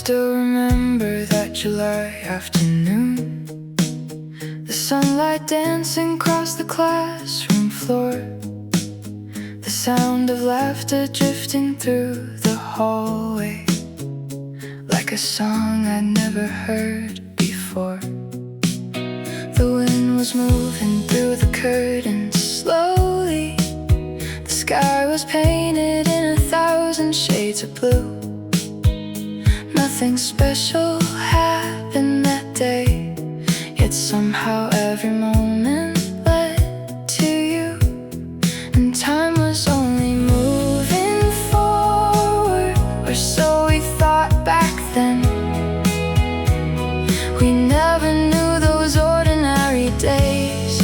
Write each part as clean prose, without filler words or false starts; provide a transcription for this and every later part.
still remember that July afternoon, the sunlight dancing across the classroom floor, the sound of laughter drifting through the hallway, like a song I'd never heard before. The wind was moving through the curtains slowly. The sky was painted in 1,000 shades of blue. Nothing special happened that day, yet somehow every moment led to you. And time was only moving forward, or so we thought back then. We never knew those ordinary days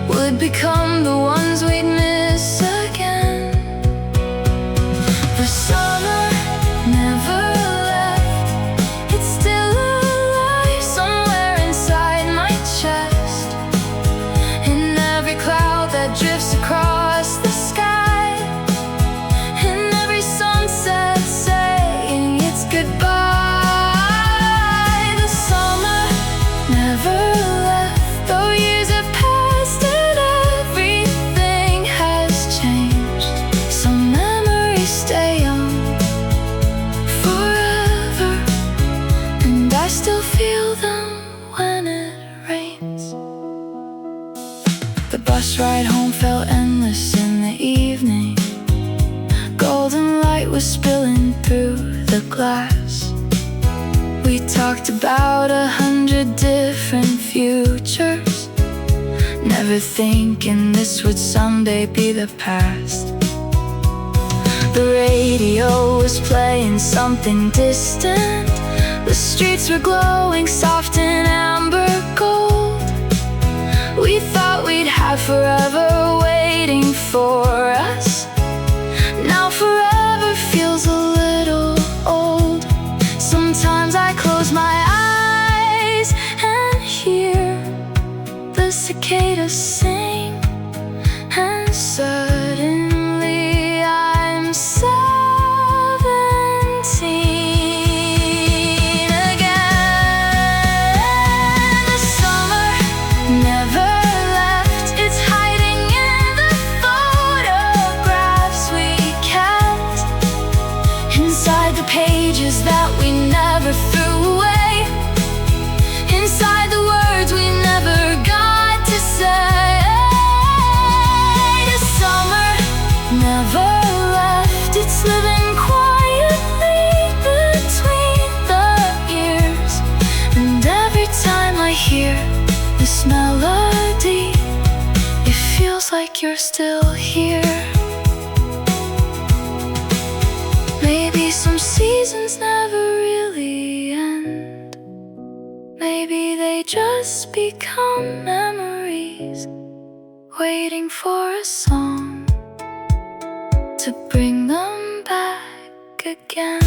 would become the ones we'd miss again. The summer never left, it's still alive somewhere inside my chest, in every cloud that drifts across the sky, in every sunset saying it's goodbye. The summer never left, though years have passed and everything has changed. Some memories stay young forever, and I still feel them when it rains. The bus ride home felt endless in the evening. Golden light was spilling through the glass. We talked about 100 different futures, never thinking this would someday be the past. The radio was playing something distant. The streets were glowing soft in amber gold. We thought we'd have forever waiting for us. Now forever feels a little old. Sometimes I close my eyes and hear the cicadas sing, and suddenly I'm 17 again. The summer never left, it's hiding in the photographs we kept, inside the pages that we never threw away, inside the words we never got to say. The summer never left, it's living quietly between the years, and every time I hear this melody, it feels like you're still here. Maybe some seasons never really end. Maybe they just become memories, waiting for a song to bring them back again.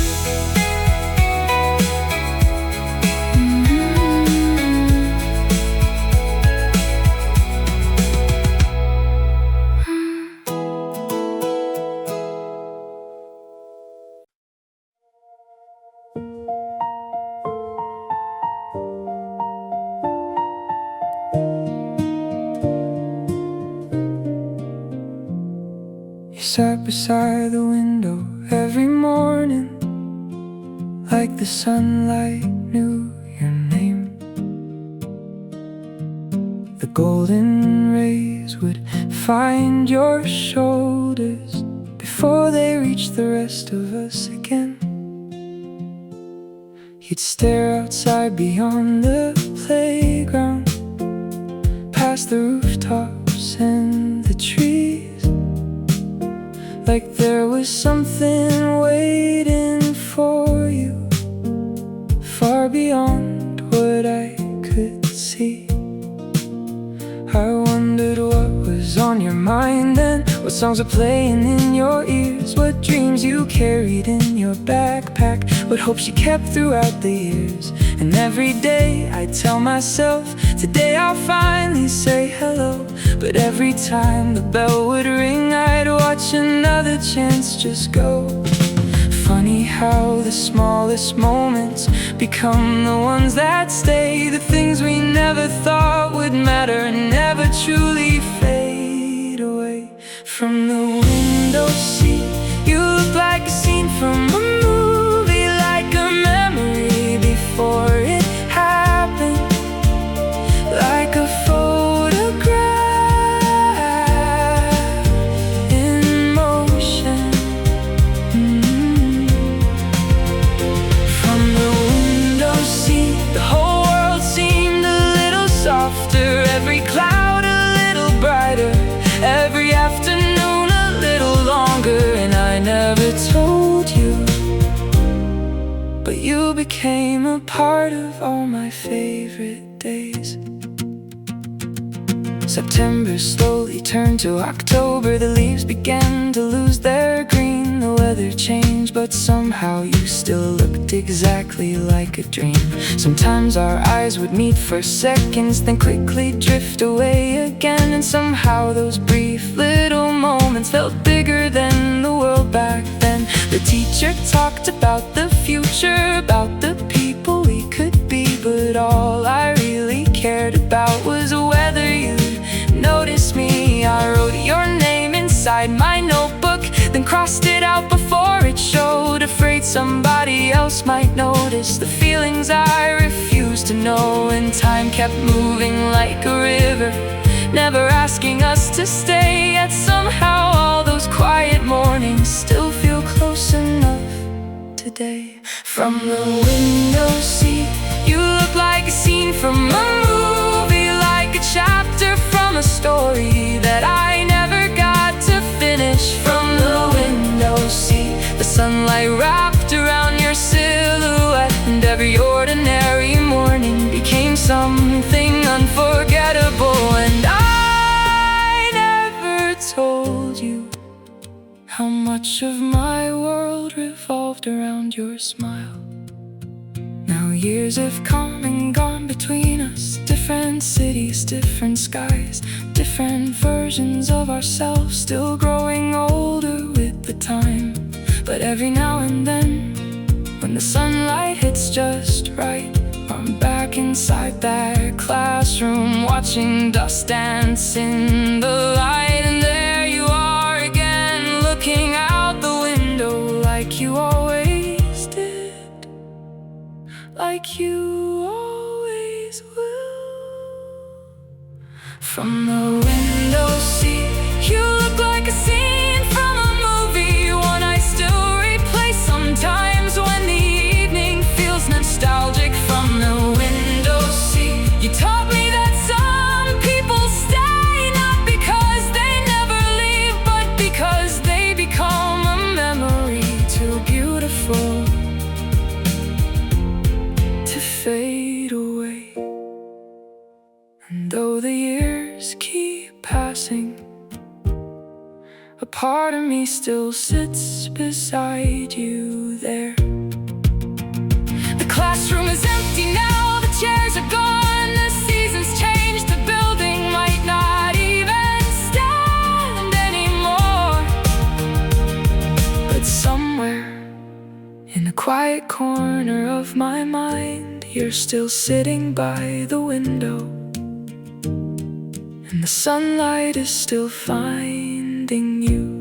You sat beside the window every morning, like the sunlight knew your name. The golden rays would find your shoulders before they reached the rest of us again. You'd stare outside beyond the playground, past the rooftops and the trees, like there was something waiting for you, far beyond what I could see. I wondered what was on your mind and what songs were playing in your ears, what dreams you carried in your backpack, what hopes you kept throughout the years. And every day I tell myself, today I'll finally say hello. But every time the bell would ring, I'd watch another chance just go. funny how the smallest moments become the ones that stay. The things we never thought would matter never truly fade away. From the window seat, you look like a scene from a movie, like a memory before it happened, like a photograph in motion. From the window seat, the whole world seemed a little softer, every cloud a little brighter, every afternoon a little longer. And I never told you, but you became a part of all my favorite days. September slowly turned to October. The leaves began to lose their green. The weather changed, but somehow you still looked exactly like a dream. Sometimes our eyes would meet for seconds, then quickly drift away again. And somehow those brief little moments felt bigger than the world back then. The teacher talked about the future, about the people we could be, but all I really cared about was whether you'd notice me. I wrote your name inside my notebook, then crossed it out before it showed, afraid somebody else might notice the feelings I refused to know. And time kept moving like a river, never asking us to stay. Yet somehow all those quiet mornings still feel close enough today. From the window seat, you look like a scene from a movie, like a chapter from a story that I never got to finish. From the window seat, the sunlight wrapped around your silhouette, and every ordinary morning became something unforgettable. And I never told you how much of my world revolved around your smile. Now years have come and gone between us, different cities, different skies, different versions of ourselves, still growing older with the time. But every now and then, when the sunlight hits just right, I'm back inside that classroom, watching dust dance in the light. And there you are again, looking out the window like you always did, like you always will. From the window seat, you look like a scene from a movie, one I still replay sometimes when the evening feels nostalgic. From the window seat, you taught me that some people stay, not because they never leave, but because they become a memory too beautiful to fade away. And though the years keep passing, a part of me still sits beside you there. The classroom is empty now, the chairs are gone, the seasons changed, the building might not even stand anymore. But somewhere in a quiet corner of my mind, you're still sitting by the window, and the sunlight is still finding you.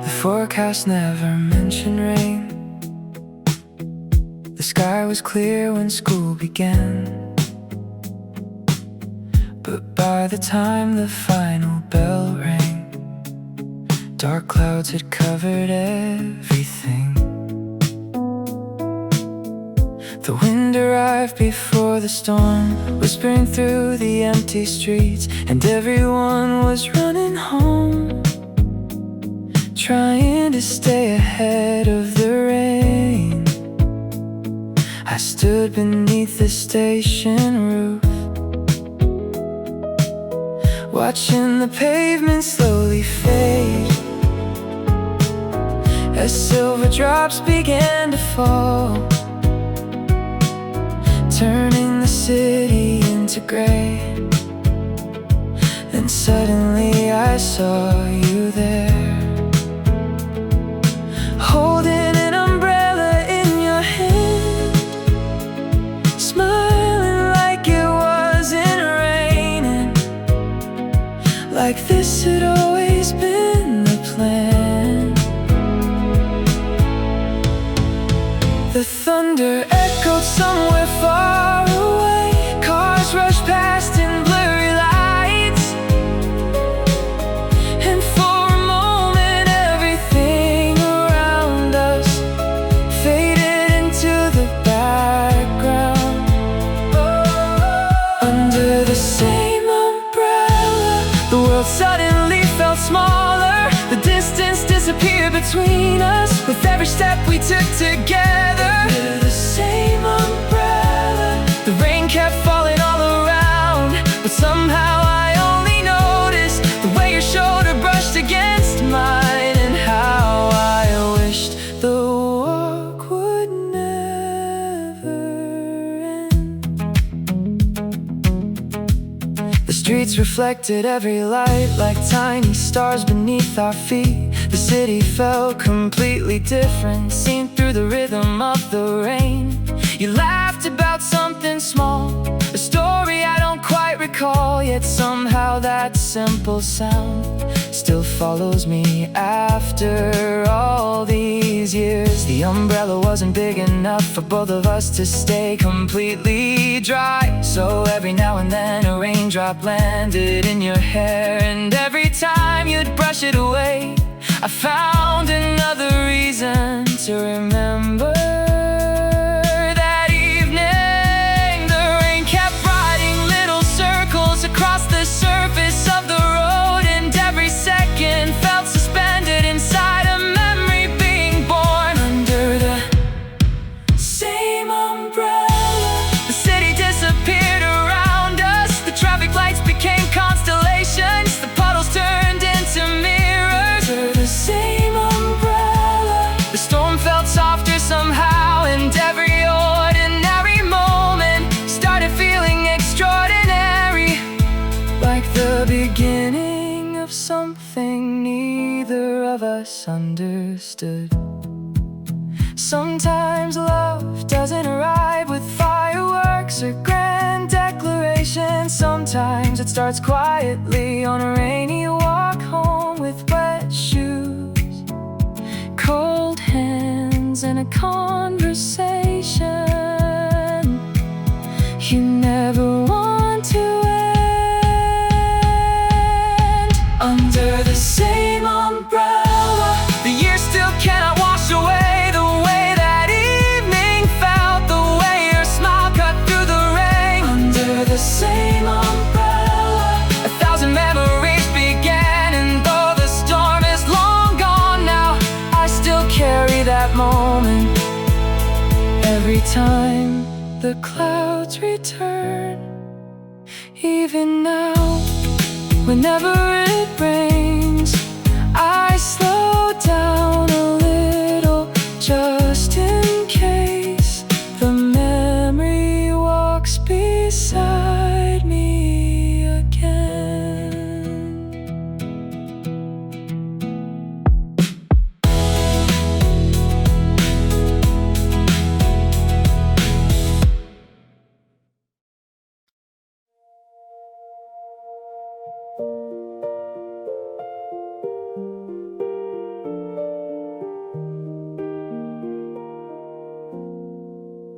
The forecast never mentioned rain. The sky was clear when school began, but by the time the final bell rang, dark clouds had covered everything. The wind arrived before the storm, whispering through the empty streets, and everyone was running home, trying to stay ahead of the rain. I stood beneath the station roof, watching the pavement slowly fade, as silver drops began to fall, turning the city into gray. Then suddenly I saw you there, holding an umbrella in your hand, smiling like it wasn't raining, like this had always been the plan. The thunder echoed somewhere far away, cars rushed past in blurry lights, and for a moment everything around us faded into the background. Under the same umbrella, the world suddenly felt smaller. The distance disappeared between us with every step we took together. Under the same umbrella, the rain kept falling all around, but somehow I only noticed the way your shoulder brushed against mine, and how I wished the walk would never end. The streets reflected every light like tiny stars beneath our feet. The city felt completely different, seen through the rhythm of the rain. You laughed about something small, a story I don't quite recall, yet somehow that simple sound still follows me after all these years. The umbrella wasn't big enough for both of us to stay completely dry, so every now and then a raindrop landed in your hair, and every time you'd brush it away, I found another reason to remember that evening. The rain kept writing little circles across the surface of the road, and every second felt suspended inside a memory being born. Under the same umbrella, the city disappeared around us. The traffic lights became constellations, the puddles turned into mirrors. Under the same umbrella, the storm felt softer somehow, and every ordinary moment started feeling extraordinary, like the beginning of something neither of us understood. Sometimes love doesn't arrive with fireworks or grand declarations. Sometimes it starts quietly on a rainy walk home with wet shoes, cold hands, and a conversation you never want to end. Under the same umbrella, the years still cannot wash away the way that evening felt, the way your smile cut through the rain. Under the same umbrella, 1,000 memories began, and though the storm is long gone now, I still carry that moment. Every time the clouds return, even now, whenever it rains, I slow down a little just in case the memory walks beside me again.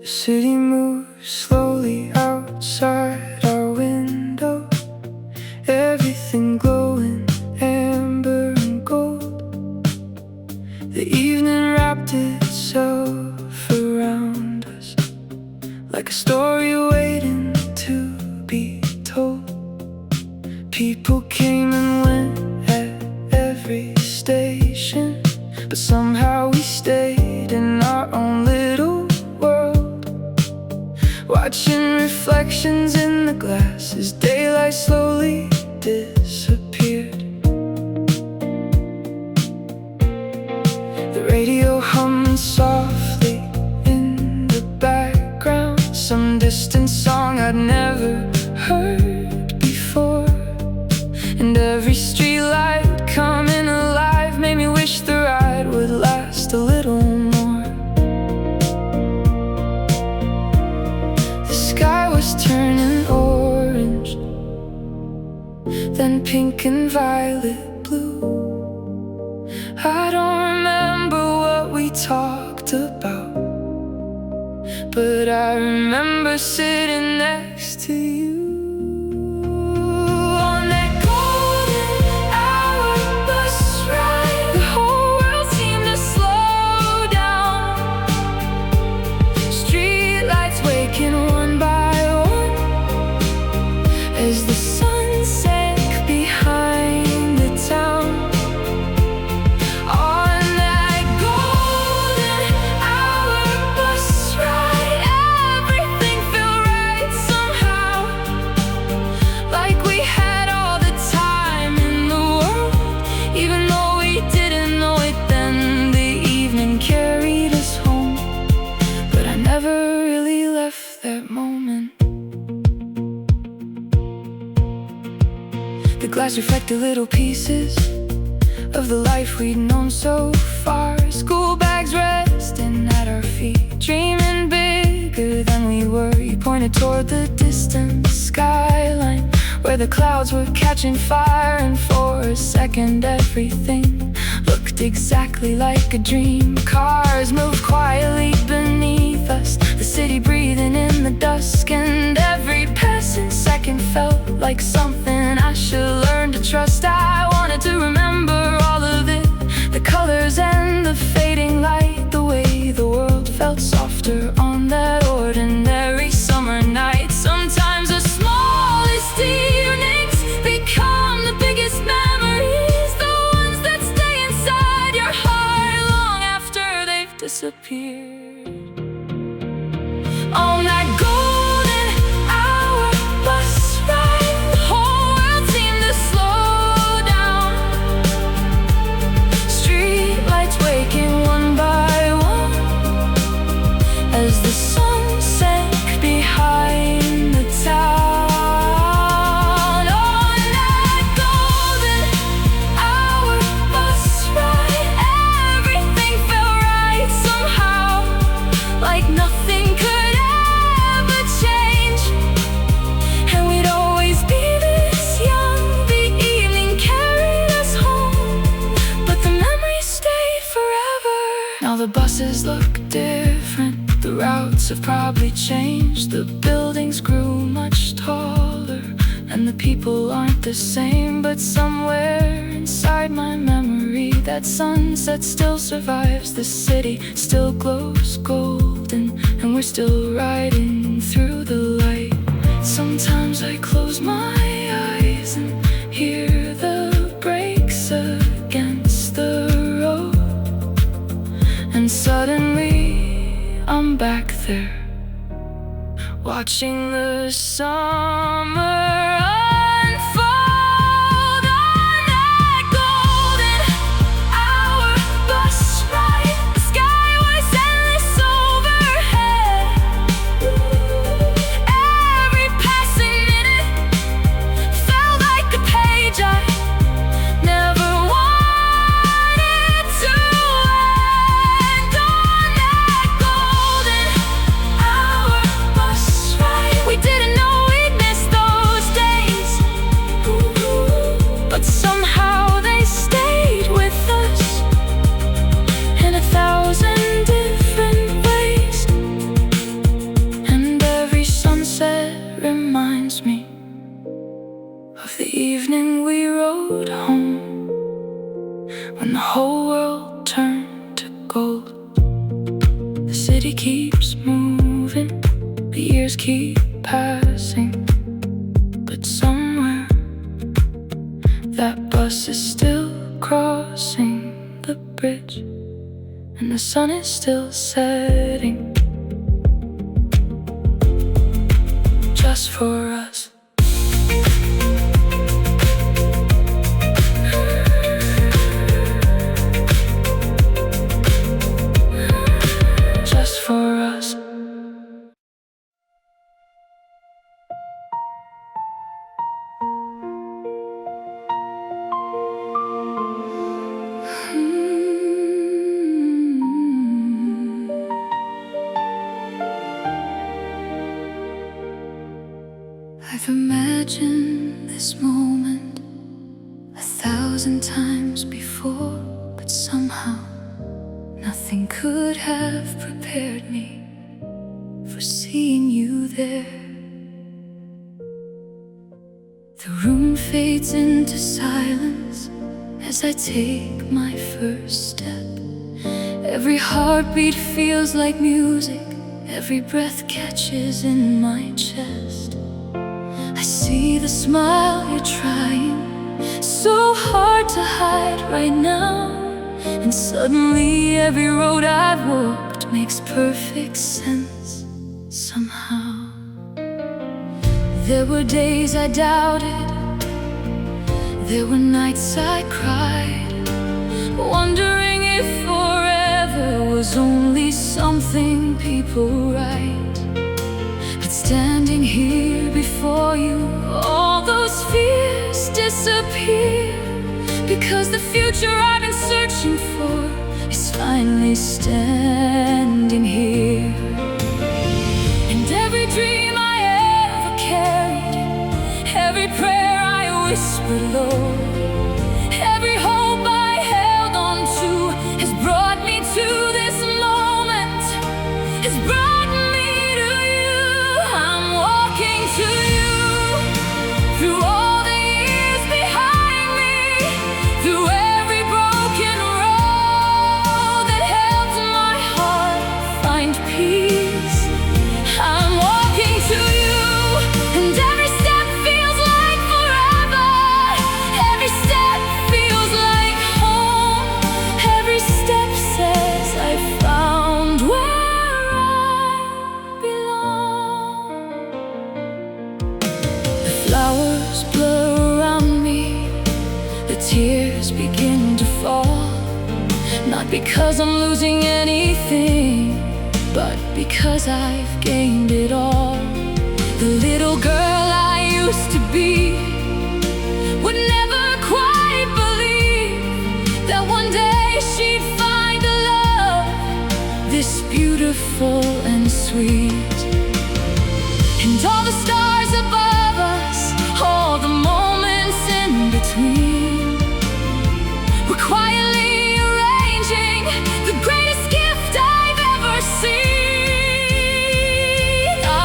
The city moves slowly outside our window, everything glowing amber and gold. The evening wrapped itself around us like a story waiting to be told. People came and went at every station, but somehow we stayed in our own little world, watching reflections in the glass as daylight slowly disappeared. The radio pink and violet blue. I don't remember what we talked about, but I remember sitting next to you. On that golden hour bus ride, the whole world seemed to slow down. Street lights waking one by one as the sun sank behind the town. On that golden hour bus ride, everything felt right somehow, like we had all the time in the world, even though we didn't know it then. The evening carried us home, but I never really left that moment. The glass reflected little pieces of the life we'd known so far. School bags resting at our feet, dreaming bigger than we were. You pointed toward the distant skyline, where the clouds were catching fire, and for a second everything looked exactly like a dream. Cars moved quietly beneath us, the city breathing in the dusk, and every passing second felt like something I should learn to trust. I wanted to remember all of it, the colors and the fading light, the way the world felt softer on that ordinary summer night. Sometimes the smallest evenings become the biggest memories, the ones that stay inside your heart long after they've disappeared. On that golden hour bus ride, the whole world seemed to slow down. Street lights waking one by one as the sun sank behind the town. On that golden hour bus ride, everything felt right somehow, like nothing could ever change, and we'd always be this young. The evening carried us home, but the memories stayed forever. Now the buses look different, the routes have probably changed, the buildings grew much taller, and the people aren't the same. But somewhere inside my memory, that sunset still survives. The city still glows golden, and we're still riding through the light. Sometimes I close my eyes and hear the brakes against the road, and suddenly I'm back there, watching the summer unfold. On that golden hour bus ride, the sky was endless overhead. Every passing minute felt like a page I never wanted to end. On that golden hour bus ride, we didn't know we'd miss those days, but somehow they stayed with us in 1,000 different ways. And every sunset reminds me of the evening we rode home, when the whole world turned to gold. The city keeps moving, the years keep passing, but somewhere that bus is still crossing the bridge, and the sun is still setting, just for us. Just for us. I've imagined this moment 1,000 times before, but somehow nothing could have prepared me for seeing you there. The room fades into silence as I take my first step. Every heartbeat feels like music, every breath catches in my chest. I see the smile you're trying so hard to hide right now, and suddenly every road I've walked makes perfect sense somehow. There were days I doubted, there were nights I cried, wondering if forever was only something people write. But standing here before you, all those fears disappear, because the future I've been searching for is finally standing here. And every dream I ever carried, every prayer I whispered low, every hope I held on to has brought me to this moment, has brought me to you. I'm walking to you through all the years behind me, through every broken road that helped my heart find peace. I'm walking to you, and every step feels like forever. Every step feels like home. Every step says I found where I belong. The flowers blur around me, the tears begin to fall, not because I'm losing anything, but because I've gained it all. The little girl I used to be would never quite believe that one day she'd find a love this beautiful and sweet. And all the stars above us, all the moments in between, we're quietly arranging the greatest gift I've ever seen.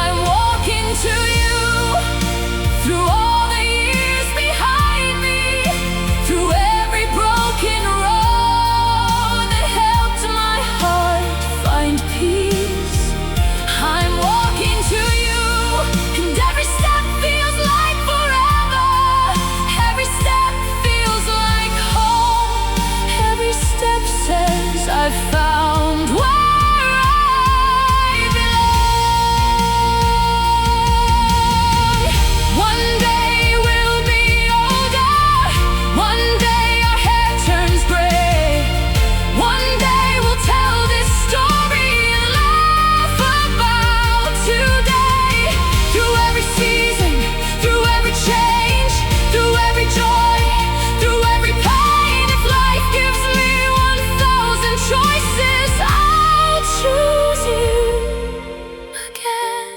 I'm walking to you through all the years behind me, through every broken road that helped my heart find peace. I'm walking to you, and every step feels like forever. Every step feels like home. Every step says I've found where I belong. One day we'll be older, one day our hair turns gray, one day we'll tell this story and laugh about today. Through every season, through every change, through every joy, through every pain, if life gives me 1,000 choices, I'll choose you again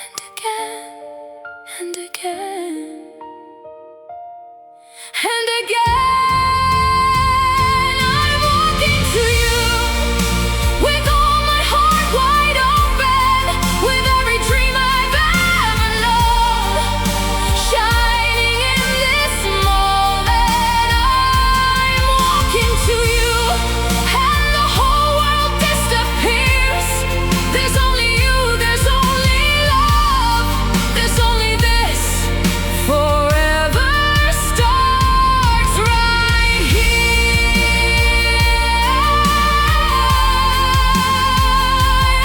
and again and again and again. I'm walking to you with all my heart wide open, with every dream I've ever known, shining in this moment. I'm walking to you, and the whole world disappears. There's only you, there's only love, there's only this. Forever starts right here.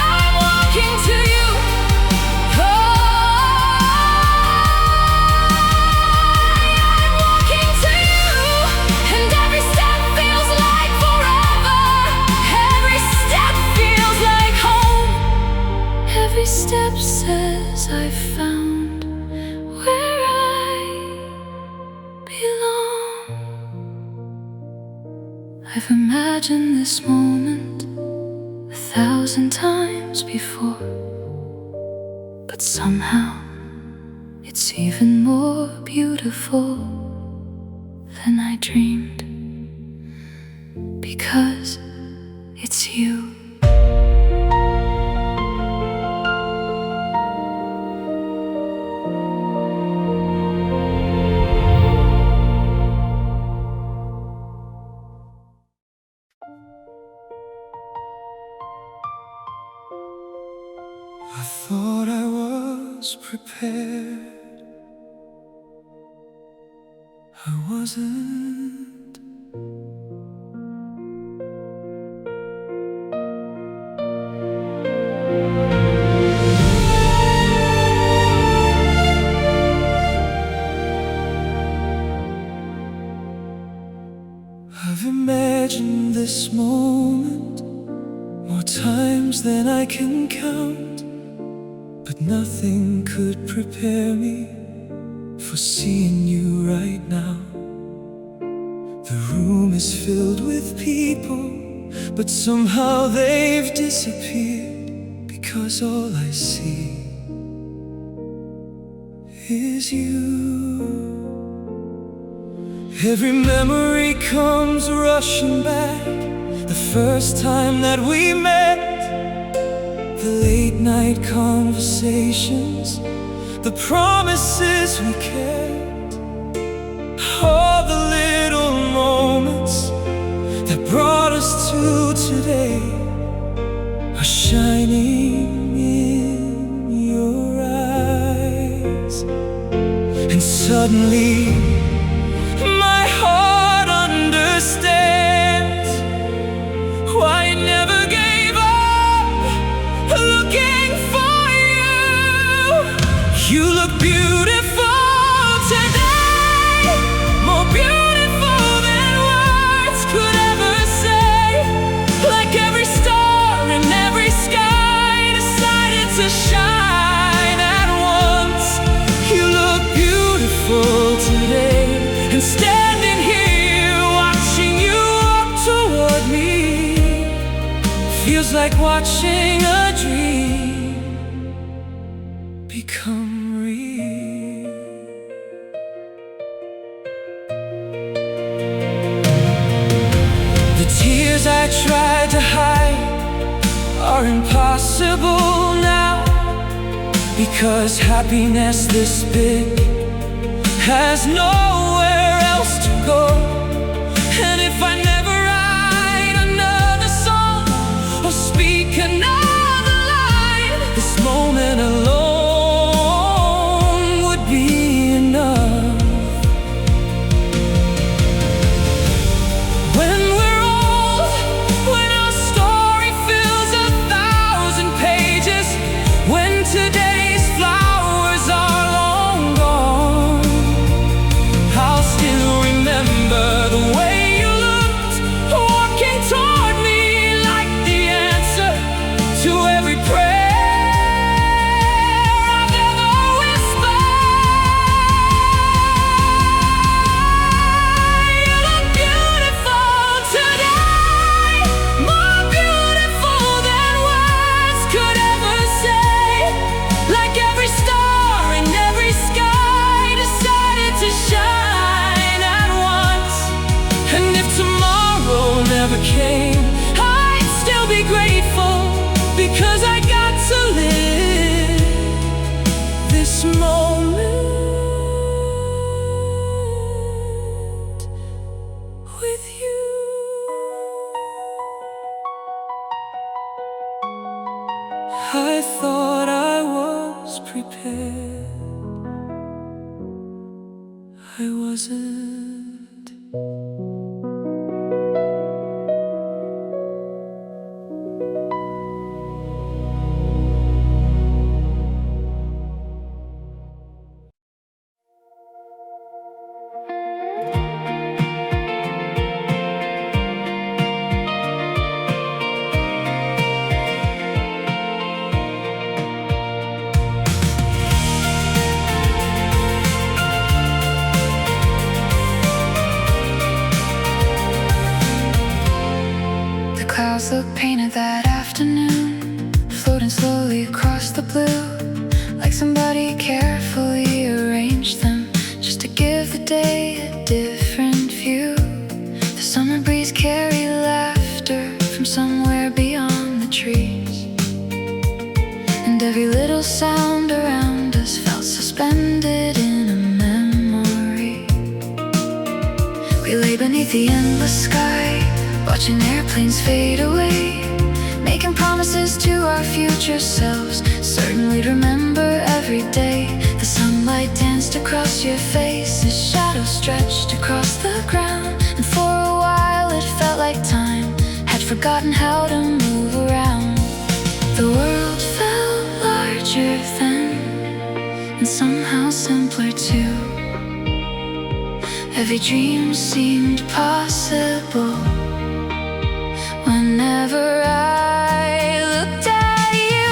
I'm walking to you. Oh, I'm walking to you, and every step feels like forever. Every step feels like home. Every step says I've found where I belong. I've imagined this moment 1,000 times before, but somehow it's even more beautiful than I dreamed, because it's you. I thought I was prepared. I wasn't. I've imagined this moment more times than I can count, but nothing could prepare me for seeing you right now. The room is filled with people, but somehow they've disappeared, because all I see is you. Every memory comes rushing back, the first time that we met, the late night conversations, the promises we kept, all the little moments that brought us to today are shining in your eyes. And suddenly my heart understands why it never gave up looking for you. You look beautiful today, more beautiful than words could ever say. Like every star in every sky decided to shine at once. You look beautiful today, and standing here watching you walk toward me feels like watching a dream become real. The tears I tried to hide are impossible now, because happiness this big has nowhere else to go. And if I never write another song or speak another line, this moment alone would be enough. When we're old, when our story fills 1,000 pages, when today's flowers are long gone, I'll still remember the way you looked, walking toward me like the answer to every prayer I've ever whispered. You look beautiful today, more beautiful than words could ever say. Like every star in every sky decided to shine at once. And if tomorrow never came, I'd still be grateful, because I got to live this moment with you. I thought I was prepared. I wasn't. Clouds look painted that afternoon, floating slowly across the blue, like somebody carefully arranged them just to give the day a different and every little sound around us felt suspended in a memory. We lay beneath the endless sky, watching airplanes fade away, making promises to our future selves, certain we'd remember every day. The sunlight danced across your face, the shadows stretched across the ground, and for a while it felt like time had forgotten how to move around. The world felt larger then, and somehow simpler too. Every dream seemed possible whenever I looked at you.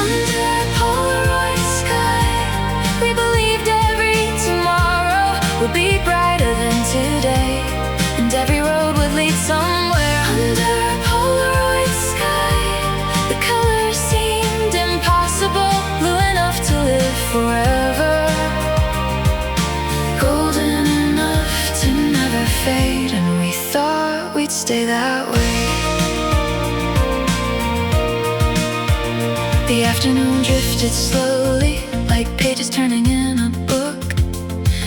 Under a Polaroid sky, we believed every tomorrow would be brighter than today, and every road would lead somewhere. Under a Polaroid sky, the colors seemed impossible, blue enough to live forever, golden enough to never fade, and we thought we'd stay that way. The afternoon drifted slowly, like pages turning in a book.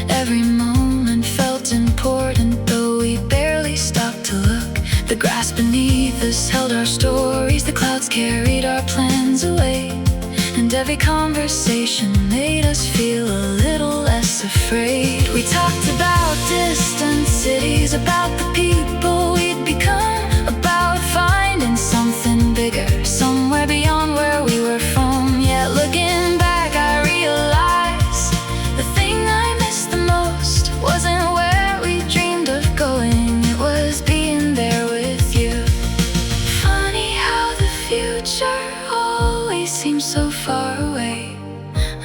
Every moment felt important, though we barely stopped to look. The grass beneath us held our stories, the clouds carried our plans away, and every conversation made us feel a little less afraid. We talked about distant cities, about the people we'd become, about finding something bigger, somewhere beyond where we were from. Yet looking back, I realized the thing I missed the most wasn't where we dreamed of going, it was being there with you. Funny how the future always seems so far away,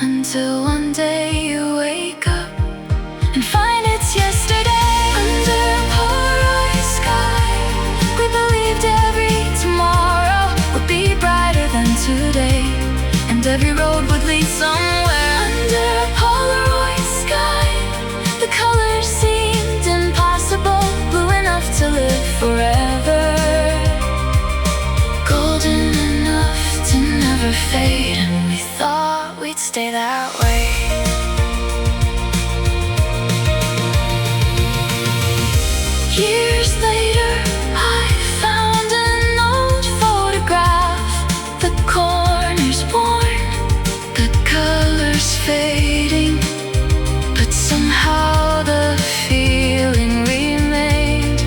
until one day you wake up and find it's yesterday. Under a Polaroid sky, we believed every tomorrow would be brighter than today, and every road would lead somewhere. Under a Polaroid sky, the colors seemed impossible, blue enough to live forever, golden enough to never fade, and we thought we'd stay that way. Years later, I found an old photograph, the corners worn, the colors fading, but somehow the feeling remained.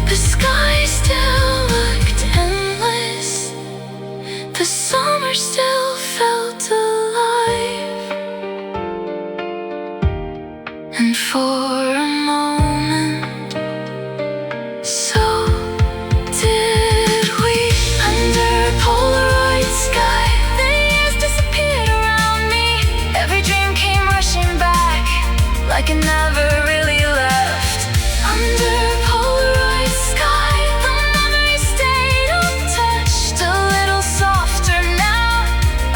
The sky still looked endless, the summer still felt alive, and for a moment, so did we. Under a Polaroid sky, the years disappeared around me, every dream came rushing back, like it never really left. Under a Polaroid sky, the memories stayed untouched, a little softer now,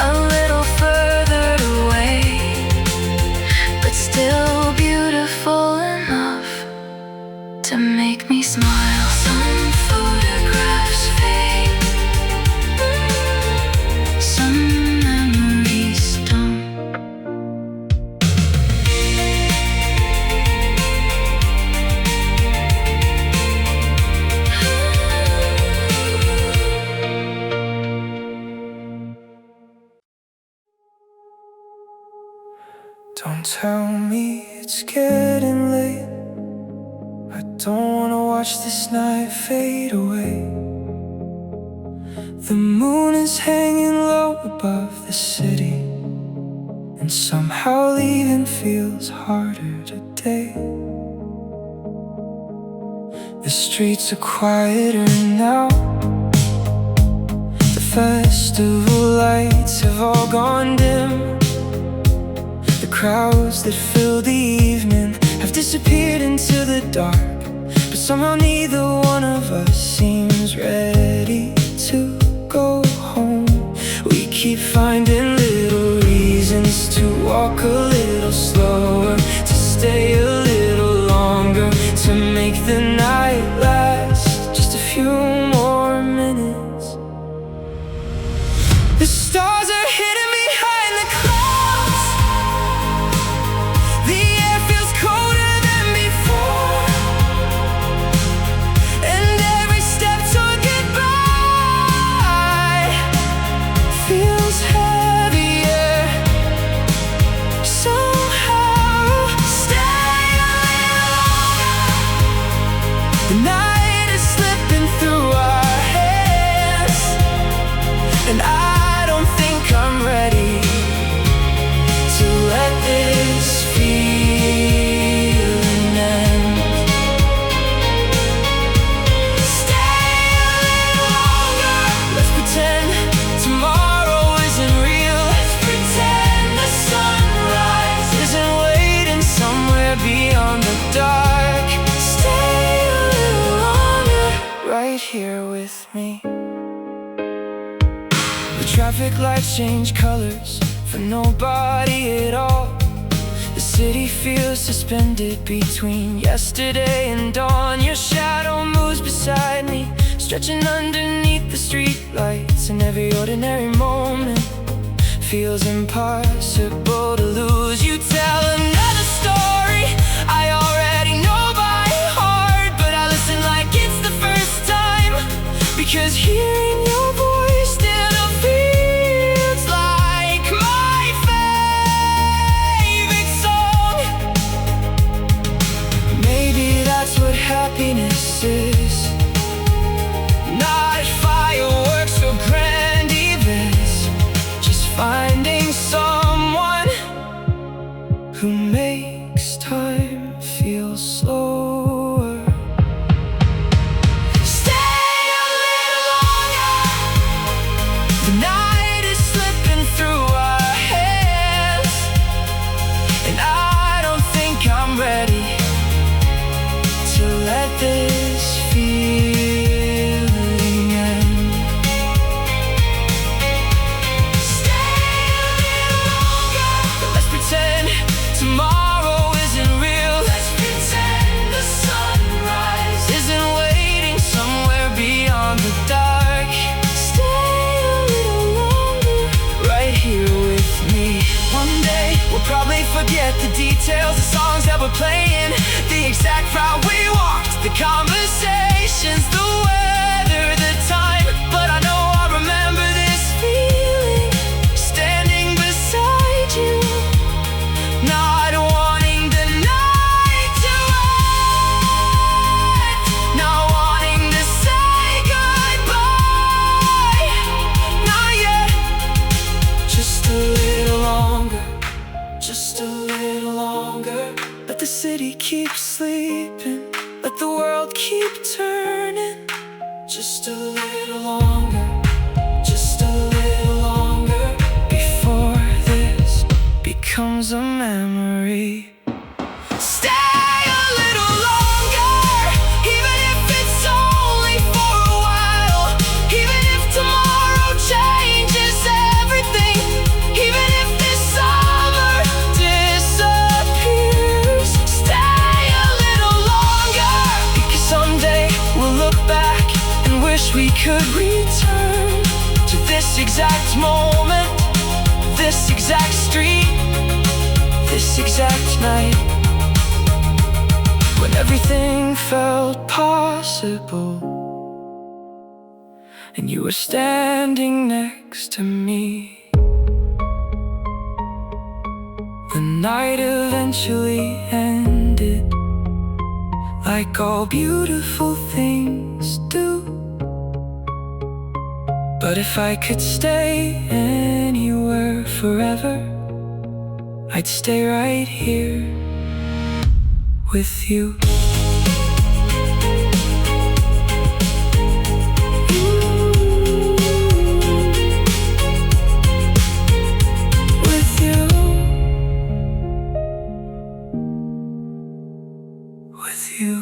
a little further away, but still beautiful enough to make me smile. Some photographs fade, some memories don't. Don't tell me it's getting late, I don't wanna watch this night fade away. The moon is hanging low above the city, and somehow leaving feels harder today. The streets are quieter now, the festival lights have all gone dim. The crowds that filled the evening have disappeared into the dark, but somehow neither one of us seems ready to go home. We keep finding little reasons to walk a little slower, to stay a little longer, to make the night last just a few more minutes. The stars are hidden behind the clouds. The air feels colder than before, and every step toward goodbye feels heavier. Somehow, stay a little longer. The night is slipping through our hands, and I don't think I'm ready to let this feeling end. Stay a little longer. Let's pretend tomorrow isn't real. Let's pretend the sunrise isn't waiting somewhere beyond the dark. Stay a little longer, right here with me. The traffic lights change colors for nobody at all. The city feels suspended between yesterday and dawn. Your shadow moves beside me, stretching underneath the streetlights, and every ordinary moment feels impossible to lose. You tell another story I already know by heart, but I listen like it's the first time, because hearing your voice still feels like my favorite song. Maybe that's what happiness is. Not fireworks or grand events, just finding someone who makes time feel slower. Stay a little longer. The night is slipping through our hands, and I don't think I'm ready to let this feeling end. Stay a little longer. Let's pretend tomorrow isn't real. Let's pretend the sunrise isn't waiting somewhere beyond the dark. Stay a little longer, right here with me. One day we'll probably forget the details, the songs that we're playing, the exact route we walked, the conversations, the weather, the time. But I know I'll remember this feeling, standing beside you, not wanting the night to end, not wanting to say goodbye. Not yet. Just a little longer, just a little longer. Let the city keep sleeping, let the world keep turning. Just a little longer, just a little longer, before this becomes a memory. Stay a little longer, even if it's only for a while. Even if tomorrow changes everything, even if this summer disappears. Stay a little longer, because someday we'll look back and wish we could return to this exact moment, this exact street, this exact night, when everything felt possible, and you were standing next to me. The night eventually ended, like all beautiful things do. But if I could stay anywhere forever, I'd stay right here with you. With you. With you.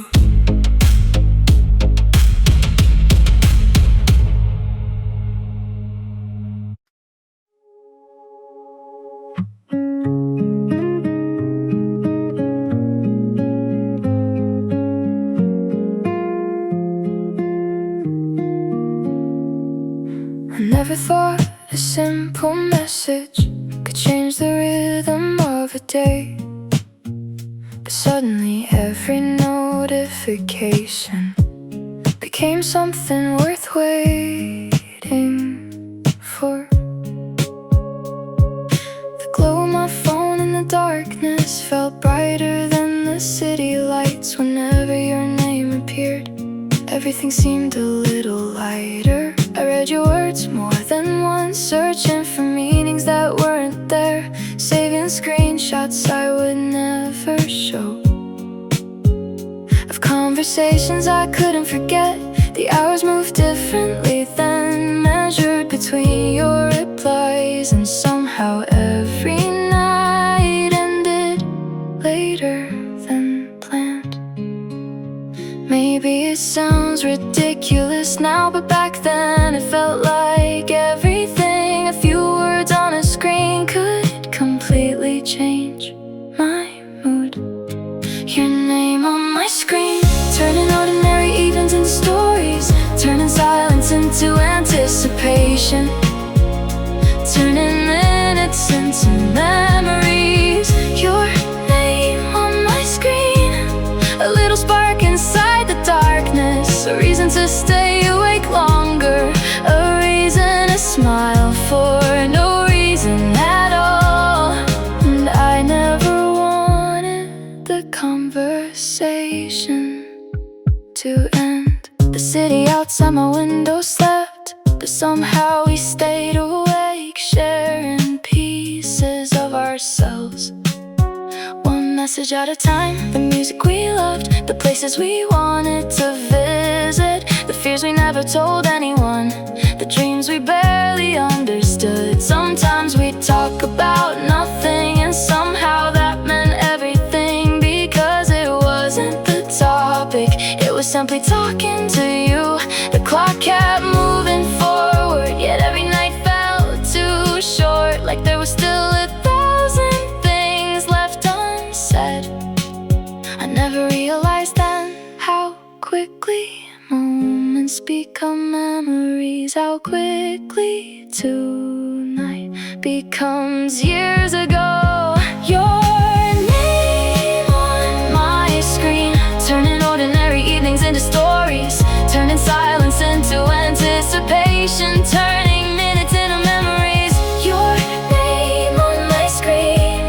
I never thought A simple message could change the rhythm of a day. But suddenly every notification became something worth waiting for. The glow of my phone in the darkness felt brighter than the city lights. Whenever your name appeared, everything seemed a little lighter. I read your words more than once, searching for meanings that weren't there, saving screenshots I would never show, of conversations I couldn't forget. The hours moved differently then, measured between your replies, and somehow every night ended later than planned. Maybe it sounds ridiculous now, but back then it felt like everything. A few words on a screen could completely change my mood. Your name on my screen, turning ordinary evenings into stories, turning silence into anticipation, turning minutes into memories. Your name on my screen, a little spark inside the darkness, a reason to stay awake longer, a reason to smile for no reason at all. And I never wanted the conversation to end. The city outside my window slept, but somehow we stayed awake, sharing pieces of ourselves, one message at a time. The music we loved, the places we wanted to visit, the fears we never told anyone, the dreams we barely understood. Sometimes we talk about nothing, and somehow that meant everything, because it wasn't the topic, it was simply talking to you. The clock kept moving forward, yet every night felt too short, like there was still 1,000 things left unsaid. I never realized then how quickly moments become memories, how quickly tonight becomes years ago. Your name on my screen, turning ordinary evenings into stories, turning silence into anticipation, turning minutes into memories. Your name on my screen,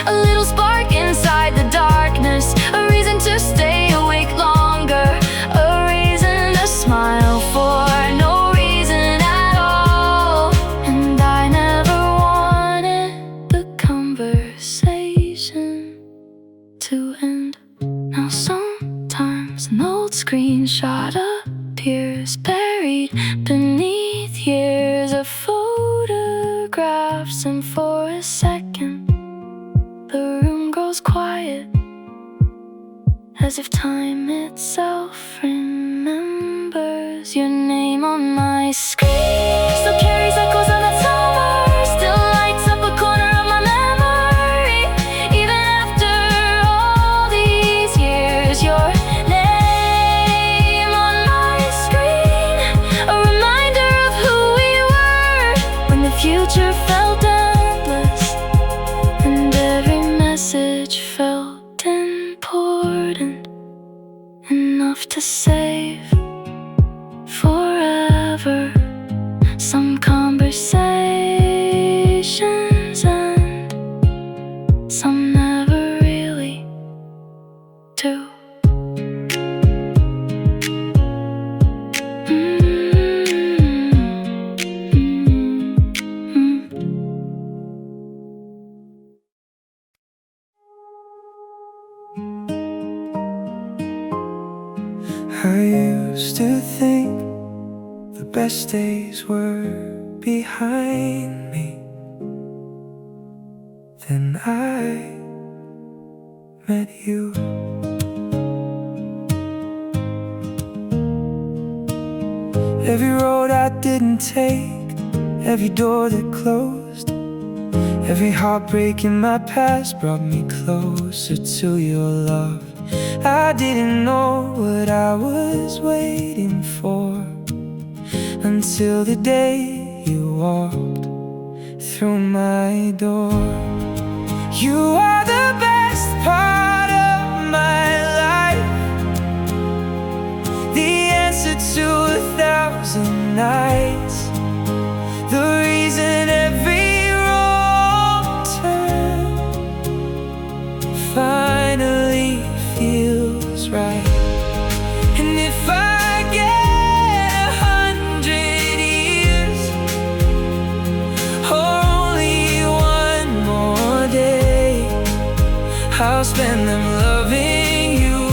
a little spark inside the darkness, a reason to stay awake longer, a reason to smile for no reason at all. And I never wanted the conversation to end. Now sometimes an old screenshot appears, buried beneath years of photographs, and for a second the room grows quiet, as if time itself remembers. Your name on my screen still carries echoes of that summer, still lights up a corner of my memory, even after all these years. Your name on my screen, a reminder of who we were when the future felt endless, and every message felt important, enough to save forever. Some conversations end, some never really do. I used to think the best days were behind me. Then I met you. Every road I didn't take, every door that closed, every heartbreak in my past brought me closer to your love. I didn't know what I was waiting for, until the day you walked through my door. You are the best part of my life, the answer to 1,000 nights, the reason every wrong turn finally feels right. And if I get 100 years, or only one more day, I'll spend them loving you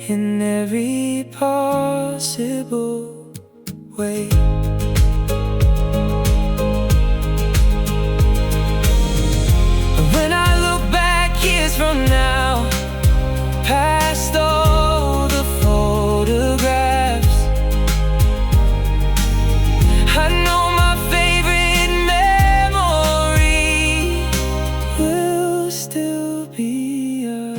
in every possible way. When I look back years from now, past all the photographs, I know my favorite memory will still be us.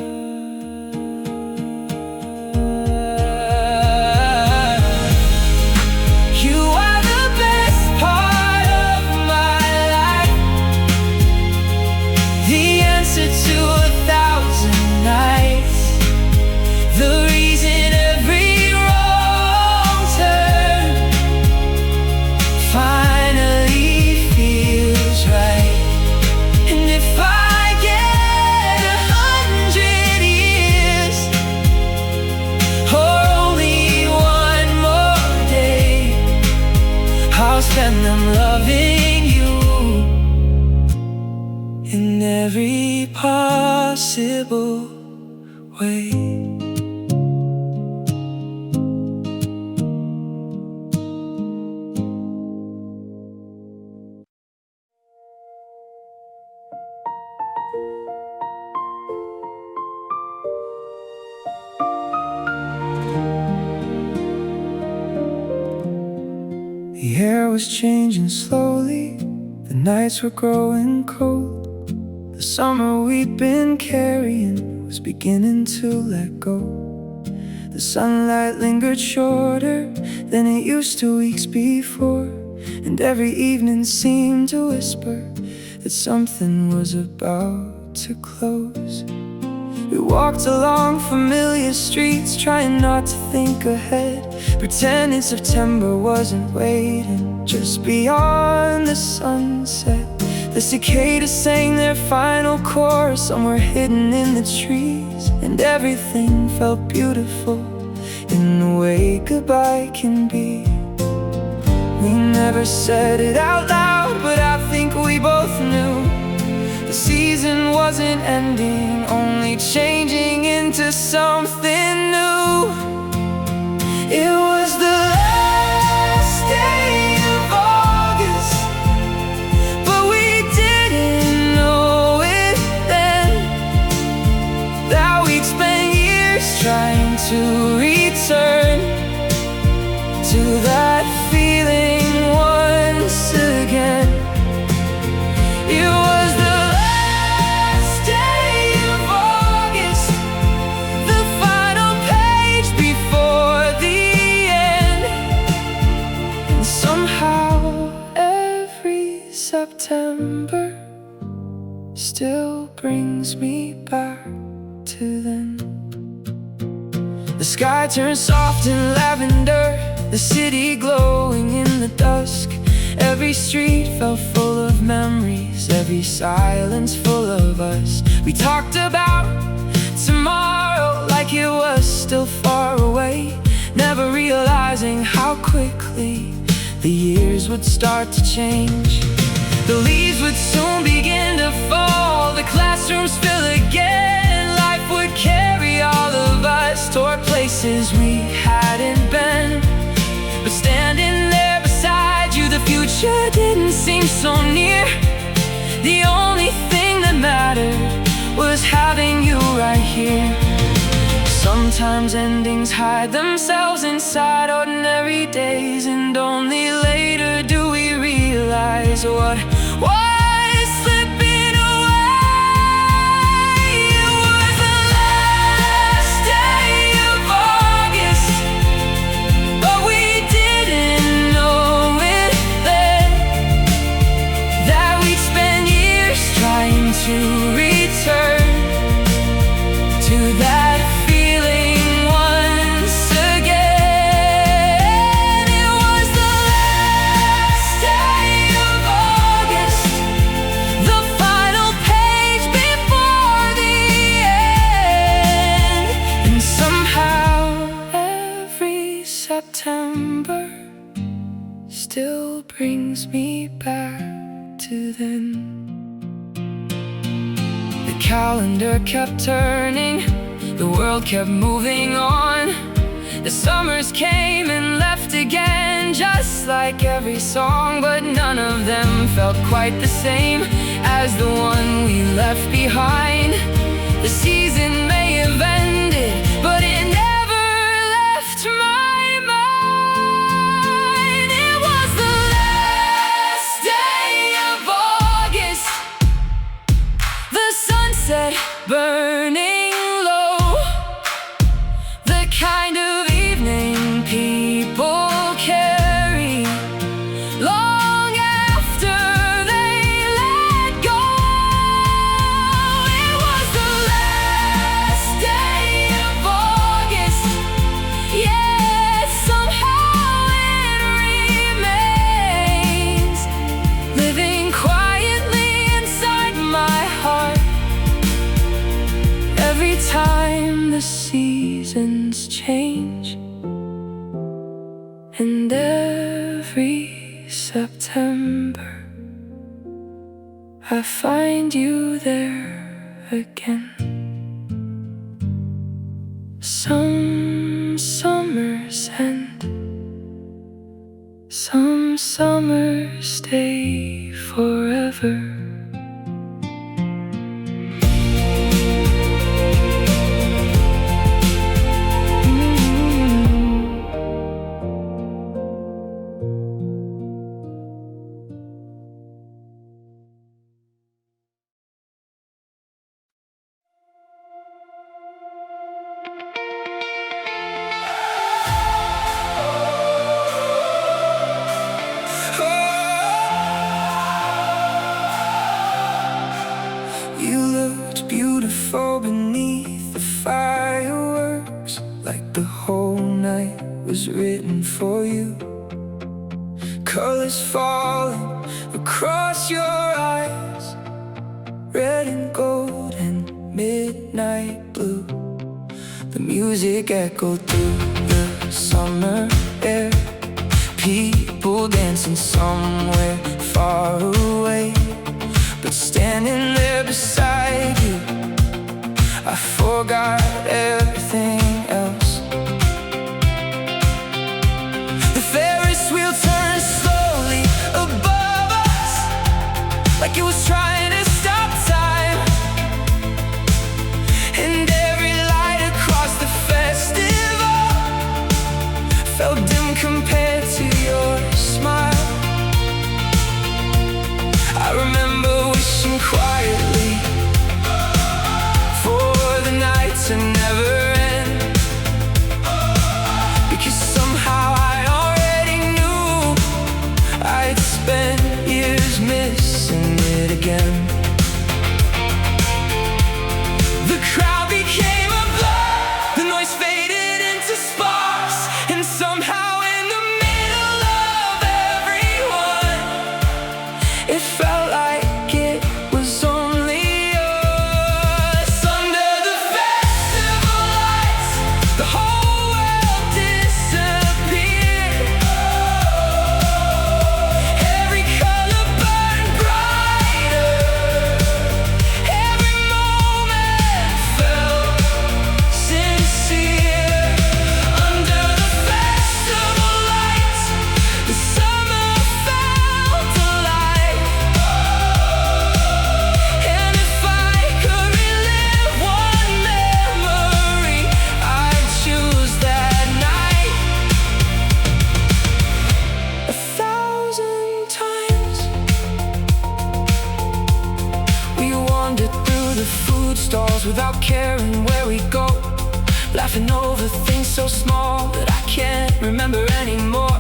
You are the best part of my life, the answer to 1,000 nights, the reason every wrong turn finally feels right. And if I get 100 years, or only one more day, I'll spend them loving you in every possible way. The air was changing slowly, the nights were growing cold. The summer we'd been carrying was beginning to let go. The sunlight lingered shorter than it used to weeks before, and every evening seemed to whisper that something was about to close. We walked along familiar streets, trying not to think ahead, pretending September wasn't waiting just beyond the sunset. The cicadas sang their final chorus somewhere hidden in the trees, and everything felt beautiful in the way goodbye can be. We never said it out loud, but I think we both knew the season wasn't ending, only changing into something new. It was the last day of August, but we didn't know it then, that we'd spend years trying to return to that feeling once again. It was the last day of August, the final page before the end. And somehow every September still brings me back to then. The sky turned soft in lavender, the city glowing in the dusk. Every street felt full of memories, every silence full of us. We talked about tomorrow like it was still far away, never realizing how quickly the years would start to change. The leaves would soon begin to fall, the classrooms fill again. Life would carry all of us toward places we hadn't been. But standing there beside you, the future didn't seem so near. The only thing that mattered was having you right here. Sometimes endings hide themselves inside ordinary days, and only later do we realize what was slipping away. It was the last day of August, but we didn't know it then, still brings me back to then. The calendar kept turning, the world kept moving on. The summers came and left again, just like every song, but none of them felt quite the same as the one we left behind. The season may have ended, but it never left my mind. It was the last day of August, the sunset burning low, the kind of evening people carry long after they let go. It was the last day of August, yet somehow it remains, living quietly inside my heart. Every time the seasons change, and every September I find you there again. Some summers end, some summers stay forever. You looked beautiful beneath the fireworks, like the whole night was written for you. Colors falling across your eyes, red and gold and midnight blue. The music echoed through the summer air, people dancing somewhere far away. But standing there beside you, I forgot everything else. The Ferris wheel turned slowly above us, like it was trying to stop time. And every light across the festival felt dim compared to your smile. I remember wishing quietly for the night to never end, because somehow I already knew I'd spend years missing it again. The crowd became a blur, the noise faded into sparks, and somehow in the middle of everyone, it felt like it was only us. Under the festival lights, the whole world disappeared. Every color burned brighter, every moment felt sincere. Under the festival lights, the summer felt alive. And if I could relive one memory, I'd choose that night 1,000 times. We wandered through the food stalls without caring where we go, laughing over things so small that I can't remember anymore.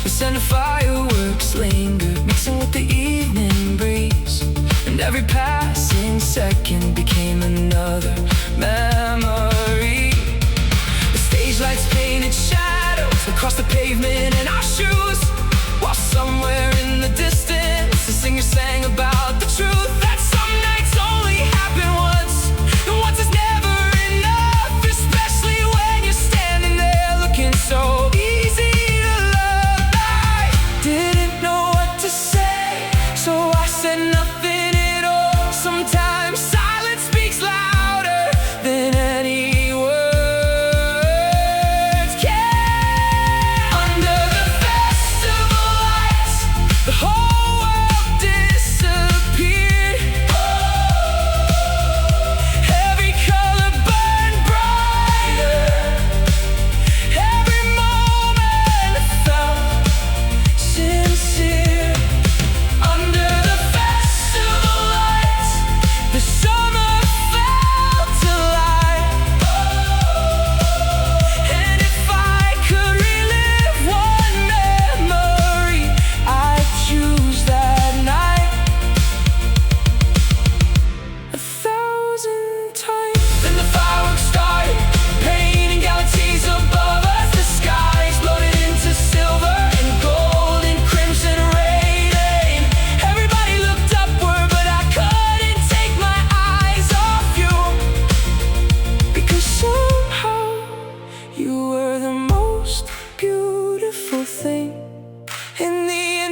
The scent of fireworks lingered, mixing with the evening breeze, and every passing second became another memory. The stage lights painted shadows across the pavement in our shoes, while somewhere in the distance the singer sang about the truth that some nights only happen once, and once is never enough, especially when you're standing there looking so easy to love. I did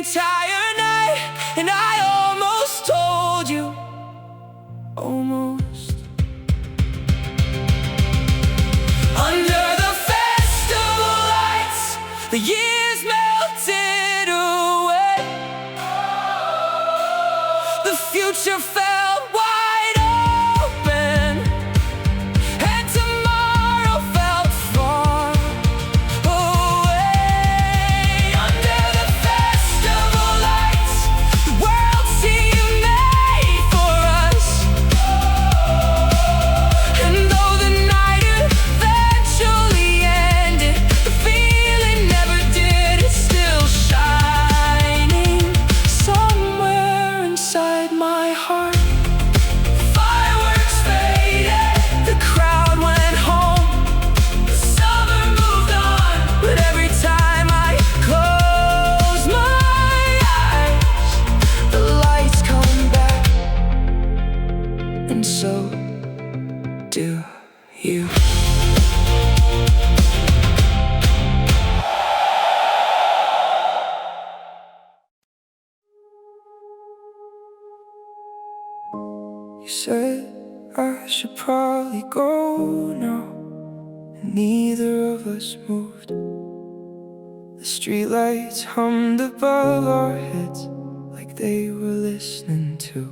entire night, and I almost told you, almost. Under the festival lights, the years melted away. The future felt wide open, and tomorrow felt far away. Under the festival lights, the world seemed made for us. And though the night eventually ended, the feeling never did. It's still shining somewhere inside my heart. Fireworks faded, the crowd went home, the summer moved on. But every time I close my eyes, the lights come back, and so do you. You said I should probably go now, and neither of us moved. The streetlights hummed above our heads like they were listening too.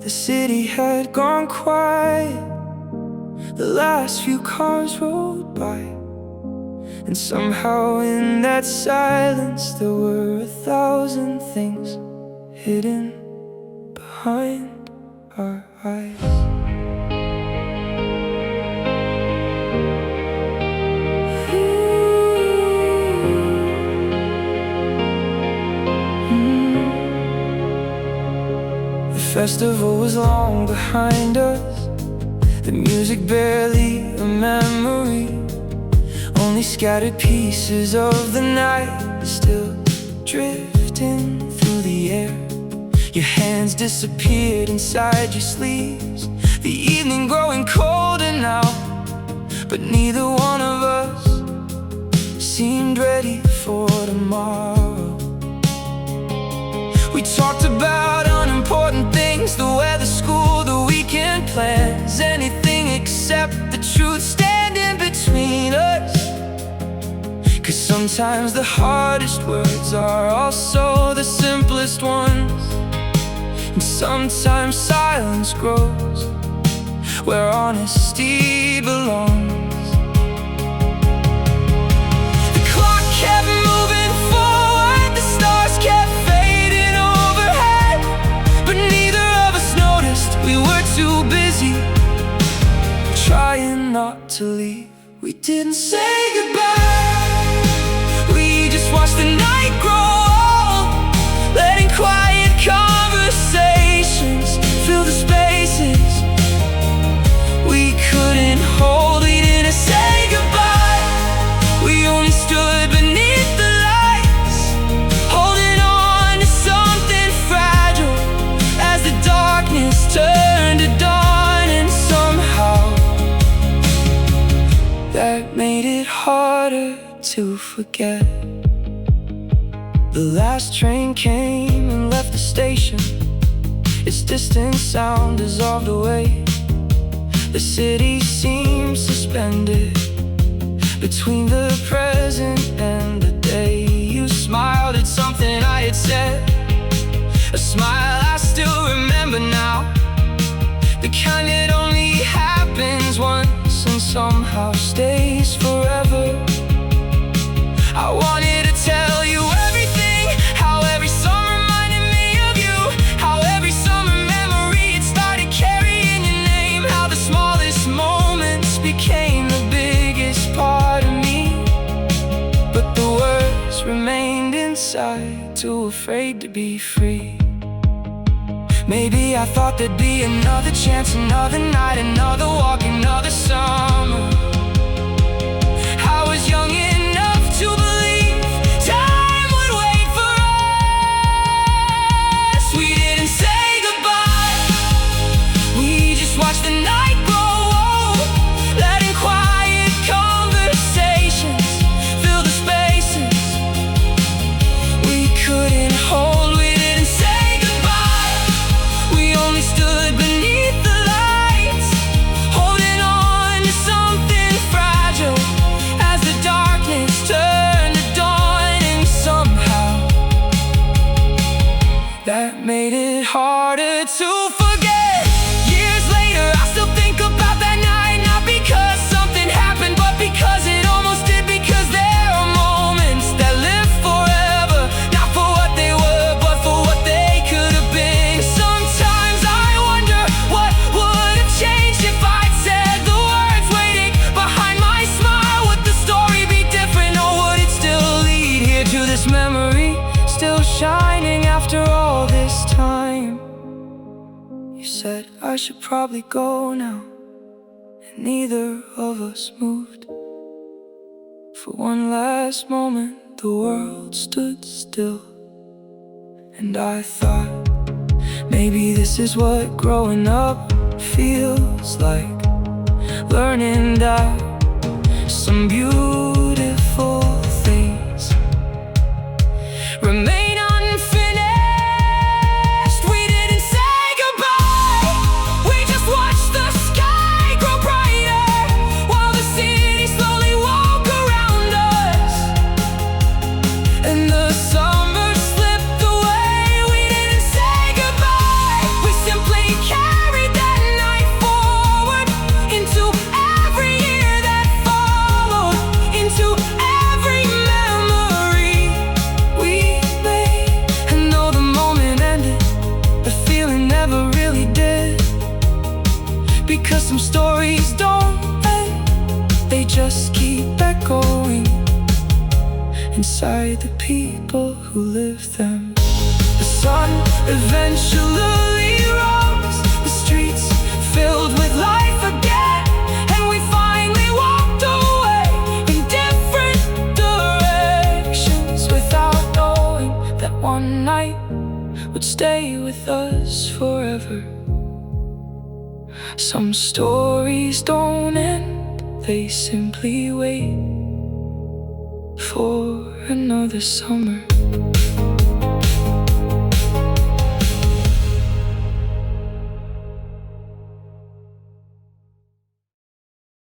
The city had gone quiet, the last few cars rolled by, and somehow in that silence there were 1,000 things hidden behind our eyes. The festival was long behind us, the music barely a memory, only scattered pieces of the night still drifting through the air. Your hands disappeared inside your sleeves, the evening growing colder now, but neither one of us seemed ready for tomorrow. We talked about unimportant things, the weather, school, the weekend plans, anything except the truth standing between us. 'Cause sometimes the hardest words are also the simplest ones, and sometimes silence grows where honesty belongs. The clock kept moving forward, the stars kept fading overhead, but neither of us noticed. We were too busy trying not to leave. We didn't say goodbye, we just watched the night grow old, letting quiet conversations fill the spaces we couldn't hold. We didn't say goodbye, we only stood beneath the lights, holding on to something fragile as the darkness turned to dawn. And somehow that made it harder to forget. The last train came and left the station, its distant sound dissolved away. The city seemed suspended between the present and the day. You smiled at something I had said, a smile I still remember now, the kind that only happens once and somehow stays forever. I wanted to tell you everything, how every song reminded me of you, how every summer memory it started carrying your name, how the smallest moments became the biggest part of me. But the words remained inside, too afraid to be free. Maybe I thought there'd be another chance, another night, another walk, another summer. I was young enough to believe time would wait for us. We didn't say goodbye, we just watched the night grow old, letting quiet conversations fill the spaces we that made it harder to forget. Years later, I still think about that night, not because something happened, but because it almost did. Because there are moments that live forever, not for what they were, but for what they could have been. Sometimes I wonder what would have changed if I'd said the words waiting behind my smile. Would the story be different, or would it still lead here to this memory still shining after all this time? You said I should probably go now, and neither of us moved. For one last moment the world stood still, and I thought maybe this is what growing up feels like. Learning that some beautiful things remain unfinished. We didn't say goodbye, we just watched the sky grow brighter while the city slowly woke around us, and the summer slipped away. We didn't say goodbye, we simply carried that night forward into every year that followed, into every memory we made. And though the moment ended, the feeling never really did. Because some stories don't end, they just keep echoing inside the people who live them. The sun eventually rose, the streets filled with life again, and we finally walked away in different directions without knowing that one night would stay with us forever. Some stories don't end, they simply wait for another summer.